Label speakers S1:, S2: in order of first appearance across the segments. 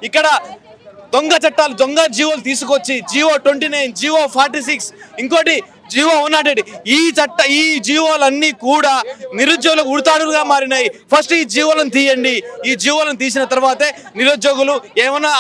S1: ఇక్కడ దొంగ చట్టాలు దొంగ జీవోలు తీసుకొచ్చి జియో 29 జియో 46 ఇంకోటి జియో 108 ఈ జీవోలన్నీ కూడా నిరుద్యోగులకు ఉడతాడులుగా మారినాయి. ఫస్ట్ ఈ జీవోలను తీయండి. ఈ జీవోలను తీసిన తర్వాతే నిరుద్యోగులు ఏమైనా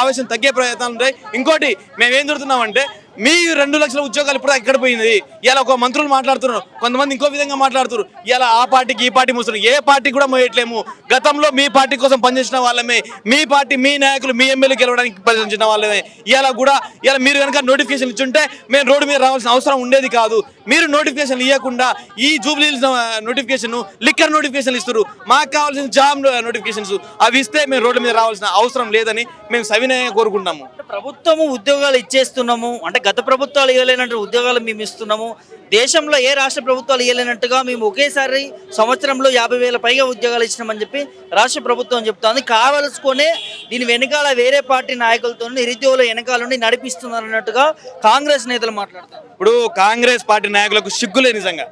S1: ఆవేశం తగ్గే ప్రయత్నాలు ఉంటాయి. ఇంకోటి మేమేం జరుగుతున్నామంటే మీ 2 లక్షల ఉద్యోగాలు ఇప్పుడు ఎక్కడ పోయినది? ఇలా ఒక మంత్రులు మాట్లాడుతున్నారు, కొంతమంది ఇంకో విధంగా మాట్లాడుతున్నారు. ఇలా ఆ పార్టీకి ఈ పార్టీ మోస్తున్నారు. ఏ పార్టీ కూడా మోయట్లేము. గతంలో మీ పార్టీ కోసం పనిచేసిన వాళ్ళమే, మీ పార్టీ మీ నాయకులు మీ ఎమ్మెల్యే గెలవడానికి పనిచేసిన వాళ్ళమే. ఇలా మీరు కనుక నోటిఫికేషన్ ఇచ్చుంటే మేము రోడ్డు మీద రావాల్సిన అవసరం ఉండేది కాదు. మీరు నోటిఫికేషన్ ఇవ్వకుండా ఈ జూబ్లీస్ నోటిఫికేషన్ లిక్కర్ నోటిఫికేషన్ ఇస్తారు. మాకు కావాల్సిన జాబ్ నోటిఫికేషన్స్ అవి ఇస్తే మేము రోడ్డు మీద రావాల్సిన అవసరం లేదని మేము సవినయంగా కోరుకుంటున్నాము.
S2: ప్రభుత్వము ఉద్యోగాలు ఇచ్చేస్తున్నాము అంటే గత ప్రభుత్వాలు ఇవ్వలేనట్టు ఉద్యోగాలు మేము ఇస్తున్నాము. దేశంలో ఏ రాష్ట్ర ప్రభుత్వాలు ఇవ్వలేనట్టుగా మేము ఒకేసారి సంవత్సరంలో 50,000 పైగా ఉద్యోగాలు ఇచ్చినామని చెప్పి రాష్ట్ర ప్రభుత్వం చెప్తోంది. కావలసుకునే దీని వెనకాల వేరే పార్టీ నాయకులతో నిరుద్యోగుల వెనకాల నుండి నడిపిస్తున్నారు అన్నట్టుగా కాంగ్రెస్ నేతలు మాట్లాడతారు.
S1: ఇప్పుడు కాంగ్రెస్ పార్టీ నాయకులకు సిగ్గులే నిజంగా.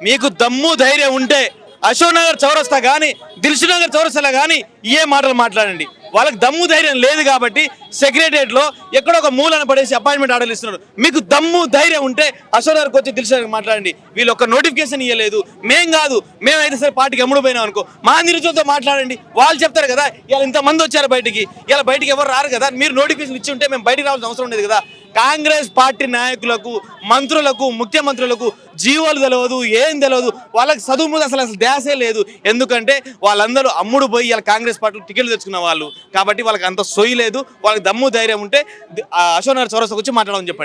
S1: మీకు దమ్ము ధైర్యం ఉంటే అశోక్ నగర్ చౌరస్తా కానీ దిల్సుఖ్ నగర్ చౌరస్తాలో కానీ ఏ మాటలు మాట్లాడండి. వాళ్ళకి దమ్ము ధైర్యం లేదు కాబట్టి సెక్రటరియట్లో ఎక్కడో ఒక మూలను పడేసి అపాయింట్మెంట్ ఆర్డర్లు ఇస్తున్నారు. మీకు దమ్ము ధైర్యం ఉంటే అశోక్ నగర్కి వచ్చి దిల్సుఖ్ నగర్ మాట్లాడండి. వీళ్ళు ఒక నోటిఫికేషన్ ఇవ్వలేదు, మేం కాదు, మేమైతే సరే పార్టీకి అమ్ముడు పోయినాం అనుకో, మా నిరుద్యోగులతో మాట్లాడండి. వాళ్ళు చెప్తారు కదా ఇలా ఇంతమంది వచ్చారు బయటికి, ఇలా బయటికి ఎవరు రారు కదా, మీరు నోటిఫికేషన్ ఇచ్చి ఉంటే మేము బయటికి రావాల్సిన అవసరం ఉండేది కదా. కాంగ్రెస్ పార్టీ నాయకులకు మంత్రులకు ముఖ్యమంత్రులకు జీవోలు తెలియదు, ఏం తెలియదు. వాళ్ళకి చదువు మీద అసలు ధ్యాసే లేదు. ఎందుకంటే వాళ్ళందరూ అమ్ముడు పోయి ఇలా కాంగ్రెస్ పార్టీలో టికెట్లు తెచ్చుకున్న వాళ్ళు కాబట్టి వాళ్ళకి అంత సొయ్యి లేదు. వాళ్ళకి దమ్ము ధైర్యం ఉంటే అశోక్ నగర్ చౌరస్తాకు వచ్చి మాట్లాడమని చెప్పండి.